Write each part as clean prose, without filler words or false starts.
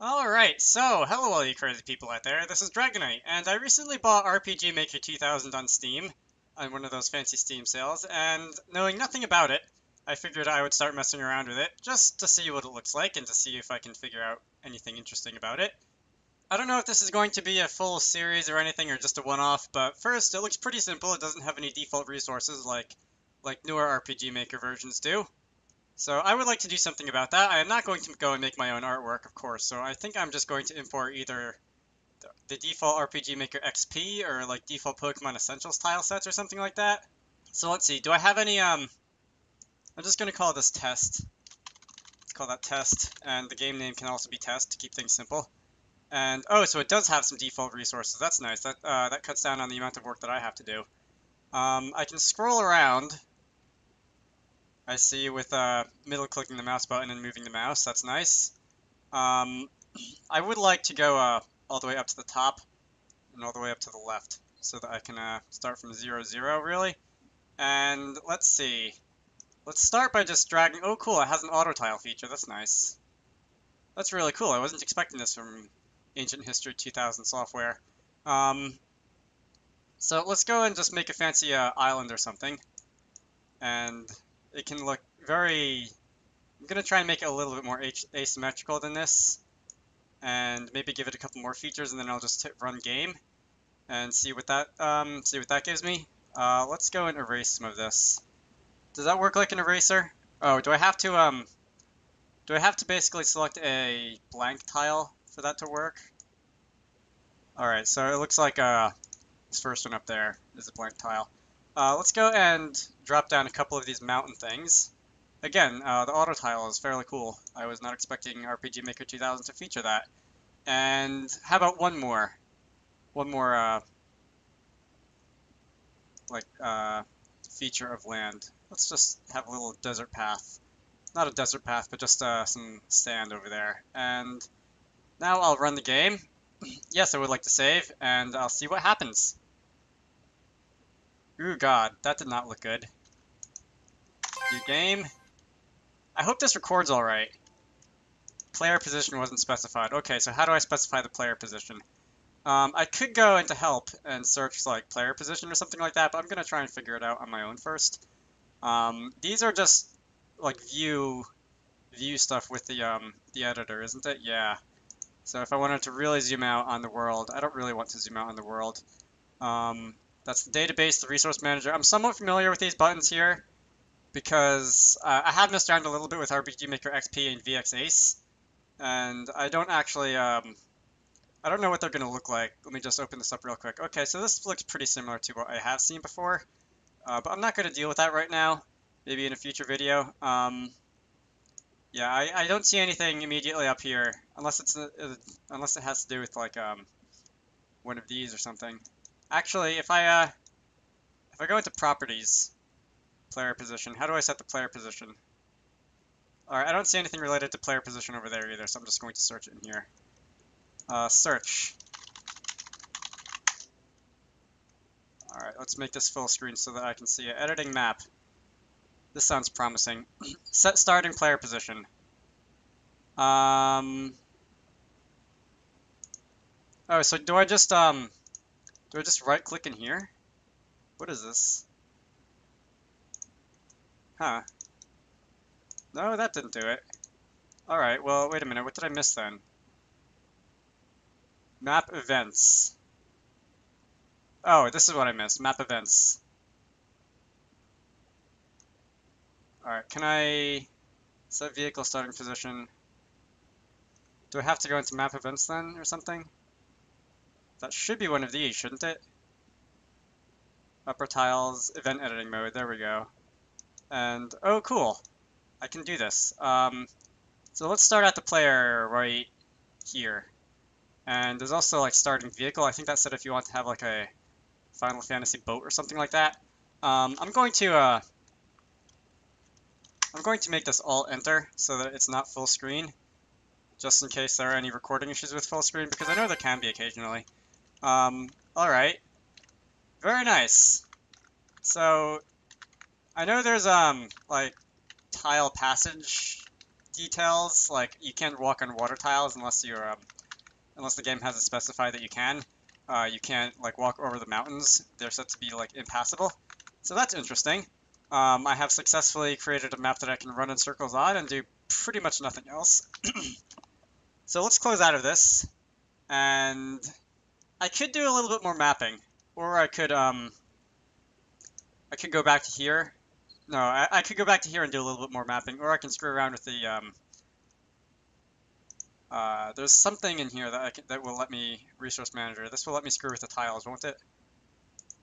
Alright, so hello all you crazy people out there, this is Dragonite, and I recently bought RPG Maker 2000 on Steam, on one of those fancy Steam sales, and knowing nothing about it, I figured I would start messing around with it, just to see what it looks like, and to see if I can figure out anything interesting about it. I don't know if this is going to be a full series or anything, or just a one-off, but first, it looks pretty simple. It doesn't have any default resources like newer RPG Maker versions do. So I would like to do something about that. I am not going to go and make my own artwork, of course, so I think I'm just going to import either the default RPG Maker XP or like default Pokemon Essentials tile sets or something like that. So let's see, do I have any, I'm just going to call this test. Let's call that test, and the game name can also be test to keep things simple. And, oh, so it does have some default resources. That's nice. That cuts down on the amount of work that I have to do. I can scroll around. I see with middle clicking the mouse button and moving the mouse. That's nice. I would like to go all the way up to the top and all the way up to the left so that I can start from 0, 0, really. And let's see. Let's start by just dragging. Oh, cool. It has an auto tile feature. That's nice. That's really cool. I wasn't expecting this from Ancient History 2000 software. So let's go and just make a fancy island or something. And it can look very... I'm going to try and make it a little bit more asymmetrical than this. And maybe give it a couple more features, and then I'll just run game and see what that gives me. Let's go and erase some of this. Does that work like an eraser? Oh, do I have to basically select a blank tile for that to work? Alright, so it looks like this first one up there is a blank tile. Let's go and drop down a couple of these mountain things. Again, the auto tile is fairly cool. I was not expecting RPG Maker 2000 to feature that. And how about one more? Feature of land. Let's just have a little desert path. Not a desert path, but just some sand over there. And now I'll run the game. Yes, I would like to save, and I'll see what happens. Ooh, God, that did not look good. Do game. I hope this records alright. Player position wasn't specified. Okay, so how do I specify the player position? I could go into help and search like player position or something like that, but I'm gonna try and figure it out on my own first. These are just like view stuff with the editor, isn't it? Yeah. So if I wanted to really zoom out on the world, I don't really want to zoom out on the world. That's the database, the resource manager. I'm somewhat familiar with these buttons here because I have messed around a little bit with RPG Maker XP and VX Ace, and I don't actually, I don't know what they're going to look like. Let me just open this up real quick. Okay, so this looks pretty similar to what I have seen before, but I'm not going to deal with that right now. Maybe in a future video. Yeah, I don't see anything immediately up here, unless it has to do with like one of these or something. Actually, if I go into properties, player position, how do I set the player position? Alright, I don't see anything related to player position over there either, so I'm just going to search it in here. Search. Alright, let's make this full screen so that I can see it. Editing map. This sounds promising. Set starting player position. Oh, so do I just right click in here? What is this? Huh. No, that didn't do it. Alright, well, wait a minute. What did I miss then? Map events. Oh, this is what I missed. Map events. Alright, can I set vehicle starting position? Do I have to go into map events then, or something? That should be one of these, shouldn't it? Upper tiles, event editing mode, there we go. And, oh cool, I can do this. So let's start at the player right here. And there's also like starting vehicle. I think that said if you want to have like a Final Fantasy boat or something like that. I'm going to make this all enter so that it's not full screen, just in case there are any recording issues with full screen, because I know there can be occasionally. Alright. Very nice. So, I know there's, like, tile passage details, like you can't walk on water tiles unless unless the game has it specified that you can. You can't like walk over the mountains. They're set to be like impassable. So that's interesting. I have successfully created a map that I can run in circles on and do pretty much nothing else. So let's close out of this, and I could do a little bit more mapping, or I could go back to here. No, I could go back to here and do a little bit more mapping, or I can screw around with the there's something in here that that will let me resource manager. This will let me screw with the tiles, won't it?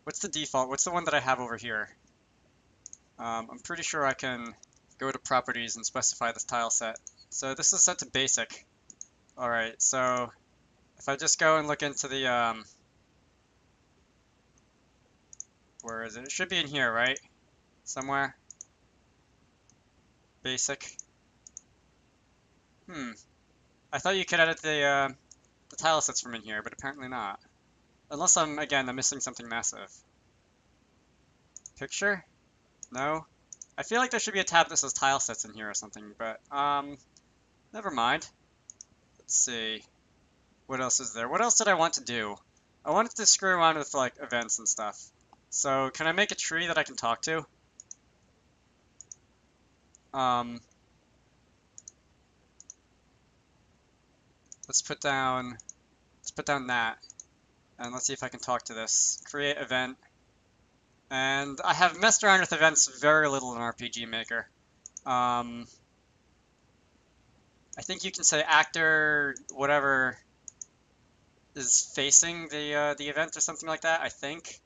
What's the default? What's the one that I have over here? I'm pretty sure I can go to properties and specify this tile set. So this is set to basic. All right, so if I just go and look into the where is it? It should be in here, right? Somewhere. Basic. I thought you could edit the tile sets from in here, but apparently not. Unless I'm missing something massive. Picture? No? I feel like there should be a tab that says tile sets in here or something, but never mind. Let's see. What else is there? What else did I want to do? I wanted to screw around with like events and stuff. So can I make a tree that I can talk to? Let's put down that, and let's see if I can talk to this. Create event. And I have messed around with events very little in RPG Maker. I think you can say actor whatever is facing the event or something like that. I think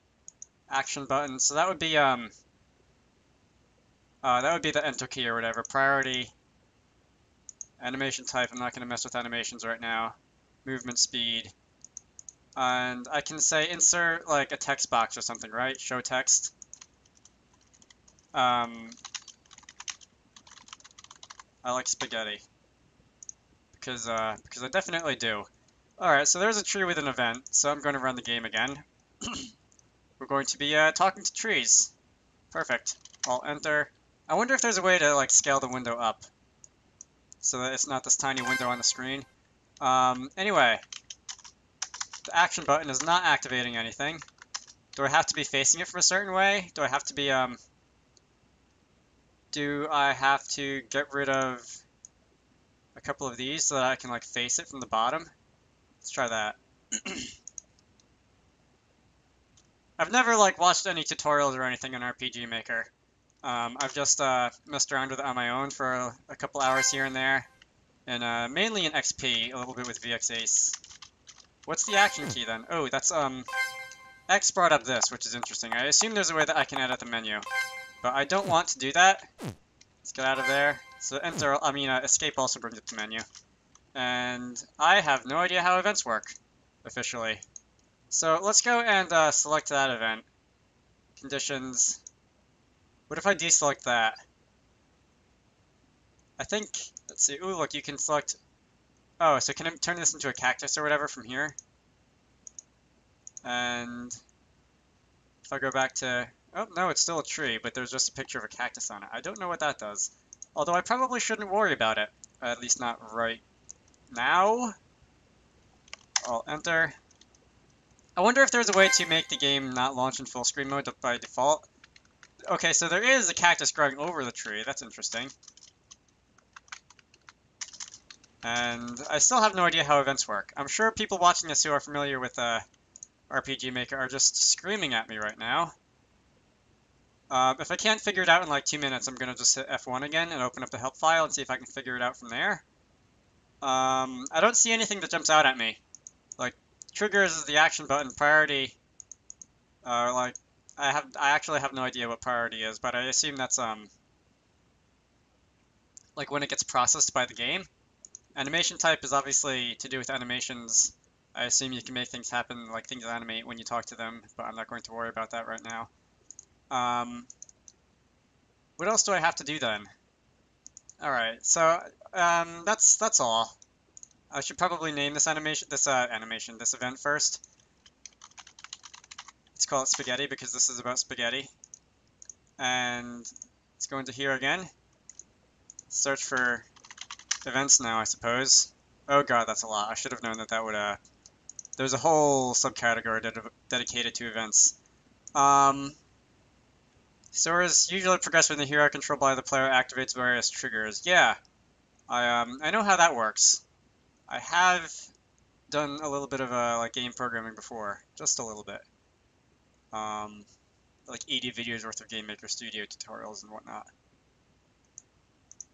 action button. So that would be the enter key or whatever. Priority. Animation type. I'm not going to mess with animations right now. Movement speed. And I can say insert like a text box or something, right? Show text. I like spaghetti because I definitely do. All right, so there's a tree with an event. So I'm going to run the game again. We're going to be talking to trees. Perfect. I'll enter. I wonder if there's a way to like scale the window up so that it's not this tiny window on the screen. Anyway. The action button is not activating anything. Do I have to be facing it from a certain way? Do I have to be, do I have to get rid of a couple of these so that I can, like, face it from the bottom? Let's try that. I've never, like, watched any tutorials or anything on RPG Maker. I've just, messed around with it on my own for a couple hours here and there. And, mainly in XP, a little bit with VX Ace. What's the action key then? Oh, that's, X brought up this, which is interesting. I assume there's a way that I can edit the menu, but I don't want to do that. Let's get out of there. So escape also brings up the menu. And I have no idea how events work, officially. So let's go and select that event. Conditions. What if I deselect that? I think, let's see, ooh, look, you can select. Oh, so can I turn this into a cactus or whatever from here? And if I go back to, oh no, it's still a tree, but there's just a picture of a cactus on it. I don't know what that does. Although I probably shouldn't worry about it, at least not right now. I'll enter. I wonder if there's a way to make the game not launch in full screen mode by default. Okay, so there is a cactus growing over the tree. That's interesting. And I still have no idea how events work. I'm sure people watching this who are familiar with RPG Maker are just screaming at me right now. If I can't figure it out in like 2 minutes, I'm going to just hit F1 again and open up the help file and see if I can figure it out from there. I don't see anything that jumps out at me. Like, triggers is the action button, priority. I actually have no idea what priority is, but I assume that's, like when it gets processed by the game. Animation type is obviously to do with animations. I assume you can make things happen, like things animate when you talk to them, but I'm not going to worry about that right now. What else do I have to do then? Alright, so that's all. I should probably name this this event first. Let's call it spaghetti because this is about spaghetti. And let's go into here again. Search for events now, I suppose. Oh god, that's a lot. I should have known that that would, there's a whole subcategory dedicated to events. Stories usually progress when the hero controlled by the player activates various triggers. Yeah, I know how that works. I have done a little bit of like game programming before, just a little bit. Like 80 videos worth of Game Maker Studio tutorials and whatnot.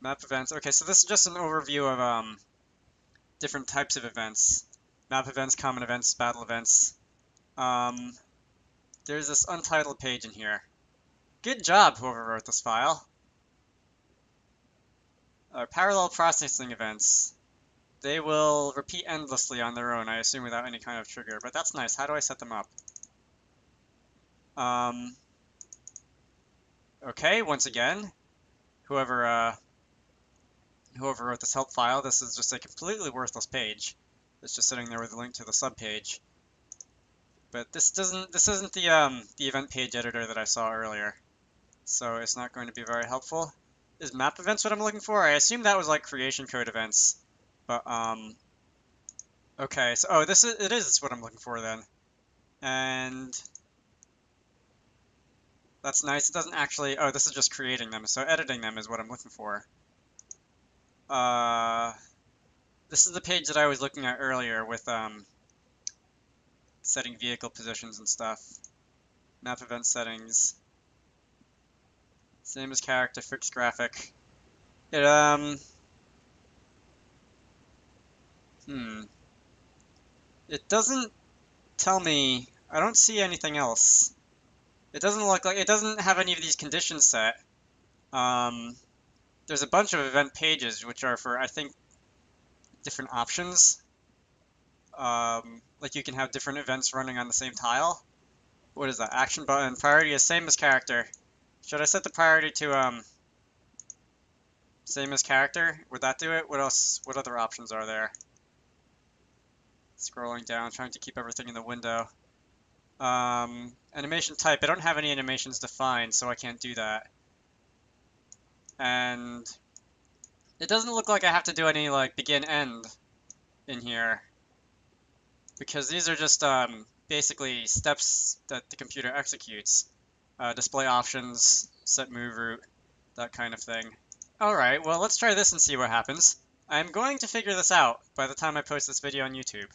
Map events. Okay, so this is just an overview of different types of events. Map events, common events, battle events. There's this untitled page in here. Good job, whoever wrote this file. Parallel processing events. They will repeat endlessly on their own, I assume without any kind of trigger, but that's nice. How do I set them up? Okay, once again, whoever wrote this help file, this is just a completely worthless page. It's just sitting there with a link to the subpage. But this isn't the event page editor that I saw earlier, so it's not going to be very helpful. Is map events what I'm looking for? I assume that was like creation code events, but okay. So it is what I'm looking for then, and that's nice. It doesn't actually. Oh, this is just creating them. So editing them is what I'm looking for. This is the page that I was looking at earlier with setting vehicle positions and stuff. Map event settings. Same as character, fixed graphic. It It doesn't tell me. I don't see anything else. It doesn't look like it doesn't have any of these conditions set. There's a bunch of event pages which are for, I think, different options. Like you can have different events running on the same tile. What is that? Action button. Priority is same as character. Should I set the priority to same as character? Would that do it? What else? What other options are there? Scrolling down, trying to keep everything in the window. Animation type. I don't have any animations defined, so I can't do that. And it doesn't look like I have to do any like begin end in here, because these are just basically steps that the computer executes. Display options, set move route, that kind of thing. Alright, well let's try this and see what happens. I'm going to figure this out by the time I post this video on YouTube,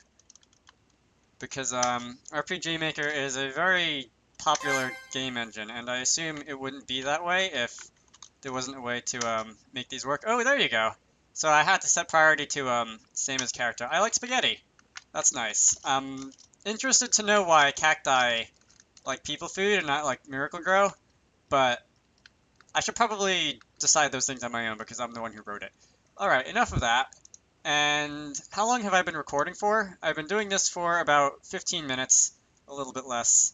because RPG Maker is a very popular game engine, and I assume it wouldn't be that way if there wasn't a way to make these work. Oh, there you go. So I had to set priority to same as character. I like spaghetti. That's nice. I'm interested to know why cacti like people food and not like Miracle Grow, but I should probably decide those things on my own because I'm the one who wrote it. Alright, enough of that. And how long have I been recording for? I've been doing this for about 15 minutes, a little bit less.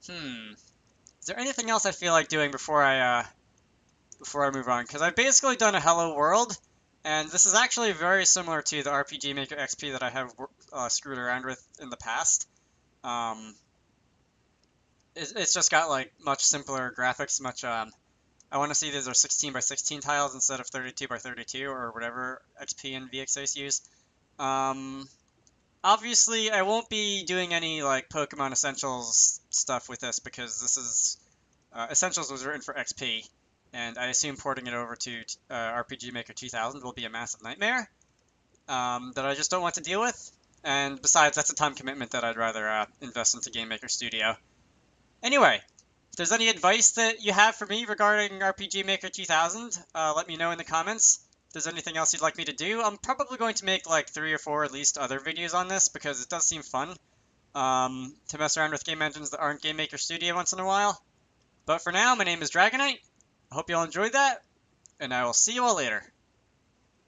Is there anything else I feel like doing before I move on? Because I've basically done a Hello World, and this is actually very similar to the RPG Maker XP that I have screwed around with in the past. It's just got like much simpler graphics, much I want to see these are 16 by 16 tiles instead of 32 by 32 or whatever XP and VXS use. Obviously, I won't be doing any like Pokemon Essentials stuff with this because this is Essentials was written for XP, and I assume porting it over to RPG Maker 2000 will be a massive nightmare that I just don't want to deal with. And besides, that's a time commitment that I'd rather invest into Game Maker Studio. Anyway, if there's any advice that you have for me regarding RPG Maker 2000, let me know in the comments. If there's anything else you'd like me to do, I'm probably going to make like 3 or 4 at least other videos on this because it does seem fun to mess around with game engines that aren't Game Maker Studio once in a while. But for now, my name is Dragonite. I hope you all enjoyed that, and I will see you all later.